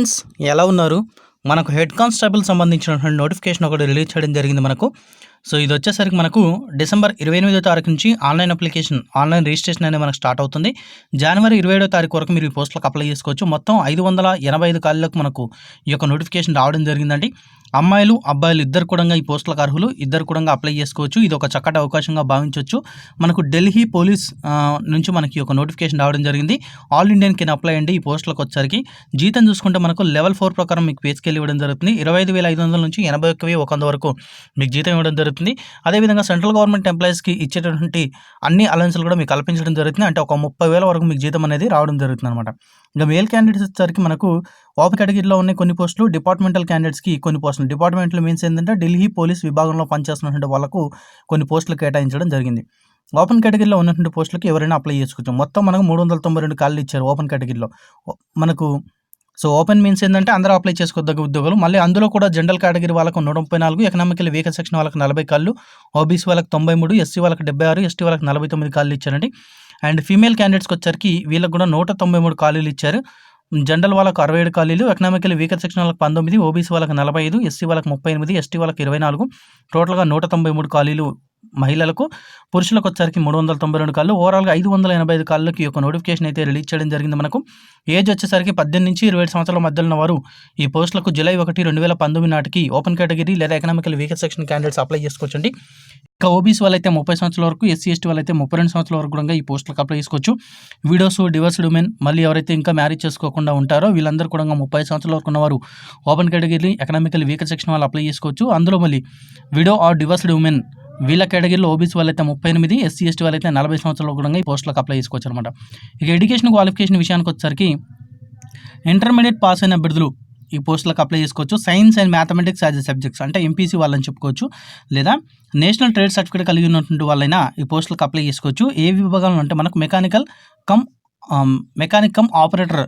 Friends ఎలా ఉన్నారు? మనకు హెడ్ కానిస్టేబుల్ సంబంధించినటువంటి నోటిఫికేషన్ ఒకటి రిలీజ్ చేయడం జరిగింది మనకు. సో ఇది వచ్చేసరికి మనకు డిసెంబర్ 28వ తారీఖు నుంచి ఆన్లైన్ రిజిస్ట్రేషన్ అనేది మనకు స్టార్ట్ అవుతుంది. జనవరి 27వ తారీఖు వరకు మీరు ఈ పోస్టులకు అప్లై చేసుకోవచ్చు. మొత్తం 585 ఖాళీలకు మనకు ఈ యొక్క నోటిఫికేషన్ రావడం జరిగిందండి. అమ్మాయిలు అబ్బాయిలు ఇద్దరు కూడా ఈ పోస్టులకు అర్హులు, ఇద్దరు కూడా అప్లై చేసుకోవచ్చు. ఇది ఒక చక్కటి అవకాశంగా భావించవచ్చు. మనకు ఢిల్లీ పోలీస్ నుంచి మనకి ఒక నోటిఫికేషన్ రావడం జరిగింది. ఆల్ ఇండియన్ కెన్ అప్లై అండి. ఈ పోస్టులకు వచ్చరికి జీతం చూసుకుంటే మనకు లెవెల్ 4 ప్రకారం మీకు పే స్కేల్ ఇవ్వడం జరుగుతుంది. 25,500 నుంచి 81,100 వరకు మీకు జీతం ఇవ్వడం జరుగుతుంది. అదేవిధంగా సెంట్రల్ గవర్నమెంట్ ఎంప్లాయీస్కి ఇచ్చేటటువంటి అన్ని అలవెన్స్లు కూడా మీకు కల్పించడం జరుగుతుంది. అంటే ఒక 30,000 వరకు మీకు జీతం అనేది రావడం జరుగుతుంది అనమాట. ఇంకా మేల్ క్యాండిడేట్స్ వచ్చేసరికి మనకు ఓపెన్ కేటగిరీలో ఉన్న కొన్ని పోస్టులు, డిపార్ట్మెంటల్ క్యాండిడేట్స్కి కొన్ని పోస్టులు. డిపార్ట్మెంటల్ మీన్స్ ఏంటంటే ఢిల్లీ పోలీస్ విభాగంలో పనిచేస్తున్నటువంటి వాళ్ళకు కొన్ని పోస్టులు కేటాయించడం జరిగింది. ఓపెన్ కేటగిరీలో ఉన్నటువంటి పోస్టులకి ఎవరైనా అప్లై చేసుకోవచ్చు. మొత్తం మనకు 392 ఖాళీలు ఇచ్చారు ఓపెన్ కేటగిరీలో మనకు. సో ఓపెన్ మీన్స్ ఏంటంటే అందరూ అప్లై చేసుకోదగ్గ ఉద్యోగాలు. మళ్ళీ అందులో కూడా జనరల్ కేటగిరీ వాళ్ళకు 134, ఎకనామికల్ వీకర్ సెక్షన్ వాళ్ళకి 40 ఖాళీలు, ఓబీసీ వాళ్ళకి 93, ఎస్సీ వాళ్ళకి 76, ఎస్టీ వాళ్ళకి 49 ఖాళీలు ఇచ్చారండి. అండ్ ఫీమేల్ క్యాండిడేట్స్కి వచ్చరికి వీళ్ళకి కూడా 193 ఖాళీలు ఇచ్చారు. జనరల్ వాళ్ళకు 67 ఖాళీలు, ఎకనామికల్ వీకర్ సెక్షన్ వాళ్ళకి 19, ఓబీసీ వాళ్ళకి 45, ఎస్సీ వాళ్ళకి 38, ఎస్టీ వాళ్ళకి 24, టోటల్గా 193 ఖాళీలు మహిళలకు. పురుషులకు వచ్చరికి 392 ఖాళీలు. ఓవరాల్గా 585 ఖాళీలకి ఒక నోటిఫికేషన్ అయితే రిలీజ్ చేయడం జరిగింది మనకు. ఏజ్ వచ్చేసరికి 18 నుంచి 27 సంవత్సరాల మధ్యలో ఉన్న వారు ఈ పోస్టులకు జూలై 1, 2019 నాటికి ఓపెన్ కేటగిరీ లేదా economical weaker section candidates apply చేసుకోవచ్చండి. ఇంకా ఓబీసీ వాళ్ళైతే 30 సంవత్సరాల వరకు, ఎస్సీ ఎస్టీ వాళ్ళైతే 32 సంవత్సరాల వరకు కూడా ఈ పోస్టులకు అప్లై చేసుకోవచ్చు. విడోస్, డివర్స్డ్ ఉమెన్, మళ్ళీ ఎవరైతే ఇంకా మ్యారేజ్ చేసుకోకుండా ఉంటారో వీళ్ళందరూ కూడా 30 సంవత్సరాల వరకు ఉన్నవారు open category economical weaker section వాళ్ళు అప్లై చేసుకోవచ్చు. అందులో మళ్ళీ విడో ఆర్ డివర్స్డ్ ఉమెన్ వీళ్ళ కేటగిరీలో ఓబీసీ వాళ్ళైతే 38, ఎస్సీ ఎస్టీ వాళ్ళైతే 40 సంవత్సరాలు కూడా ఈ పోస్టులకు అప్లై చేసుకోవచ్చు అనమాట. ఇక ఎడ్యుకేషన్ క్వాలిఫికేషన్ విషయానికి వచ్చేసరికి ఇంటర్మీడియట్ పాస్ అయిన అభ్యర్థులు ఈ పోస్టులకు అప్లై చేసుకోవచ్చు. Science and mathematics as a subjects అంటే ఎంపీసీ వాళ్ళని చెప్పుకోవచ్చు. లేదా నేషనల్ ట్రేడ్ సర్టిఫికేట్ కలిగి ఉన్నటువంటి వాళ్ళైనా ఈ పోస్టులకు అప్లై చేసుకోవచ్చు. ఏ విభాగంలో అంటే మనకు mechanic come operator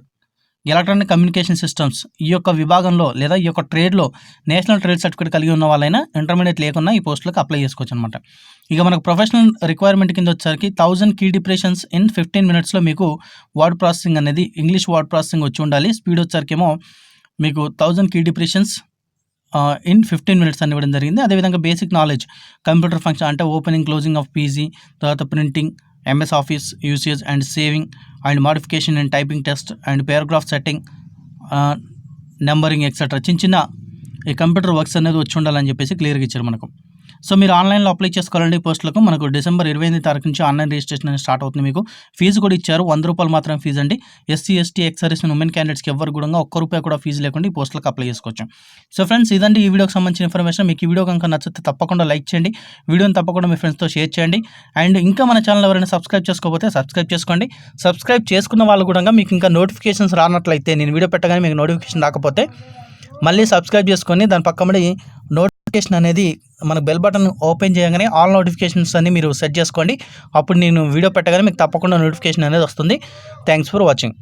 electronic communication systems ఈ యొక్క విభాగంలో లేదా ఈ యొక్క ట్రేడ్లో నేషనల్ ట్రేడ్ సర్టిఫికేట్ కలిగి ఉన్న వాళ్ళైనా ఇంటర్మీడియట్ లేకున్నా ఈ పోస్టులకు అప్లై చేసుకోవచ్చు అనమాట. ఇక మనకు ప్రొఫెషనల్ రిక్వైర్మెంట్ కింద వచ్చేసరికి 1000 కీ డిప్రెషన్స్ ఇన్ 15 minutesలో మీకు వర్డ్ ప్రాసెసింగ్ అనేది ఇంగ్లీష్ వర్డ్ ప్రాసెసింగ్ వచ్చి ఉండాలి. స్పీడ్ వచ్చేసరికేమో మీకు 1000 కీ డిప్రెషన్స్ ఇన్ 15 minutes అని ఇవ్వడం జరిగింది. అదేవిధంగా బేసిక్ నాలెడ్జ్ కంప్యూటర్ ఫంక్షన్ అంటే ఓపెనింగ్ క్లోజింగ్ ఆఫ్ పీజీ, తర్వాత printing, MS office usage and saving and modification and typing test and paragraph setting, numbering etcetera చిన్న ఈ కంప్యూటర్ వర్క్స్ అనేది వచ్చి ఉండాలని చెప్పేసి క్లియర్గా ఇచ్చారు మనకు. సో మీరు ఆన్లైన్లో అప్లై చేసుకోవాలండి పోస్టులకు. మనకు డిసెంబర్ 28వ తారీఖు నుంచి ఆన్లైన్ రిజిస్ట్రేషన్ అనేది స్టార్ట్ అవుతుంది. మీకు ఫీజు కూడా ఇచ్చారు, ₹100 మాత్రమే ఫీజు అండి. SC ST ex service women క్యాండిడేట్స్కి ఎవరు కూడా ₹1 కూడా ఫీజు లేకుండా ఈ పోస్టులకు అప్లై చేసుకోవచ్చు. సో ఫ్రెండ్స్ ఇదండి ఈ వీడియోకి సంబంధించిన ఇన్ఫర్మేషన్. మీకు ఈ వీడియో కనుక నచ్చితే తప్పకుండా లైక్ చేయండి, వీడియోని తప్పకుండా మీ ఫ్రెండ్స్తో షేర్ చేయండి. అండ్ ఇంకా మన ఛానల్ ఎవరైనా సబ్స్క్రైబ్ చేసుకోకపోతే సబ్స్క్రైబ్ చేసుకోండి. సబ్స్క్రైబ్ చేసుకున్న వాళ్ళు కూడా మీకు ఇంకా నోటిఫికేషన్స్ రానట్లయితే, నేను వీడియో పెట్టగానే మీకు నోటిఫికేషన్ రాకపోతే మళ్ళీ సబ్స్క్రైబ్ చేసుకొని దాని పక్కన నోటిఫికేషన్ అనేది మన బెల్ బటన్ ఓపెన్ చేయగానే ఆల్ నోటిఫికేషన్స్ అన్ని మీరు సెట్ చేసుకోండి. అప్పుడు నేను వీడియో పెట్టగానే మీకు తప్పకుండా నోటిఫికేషన్ అనేది వస్తుంది. Thanks for watching.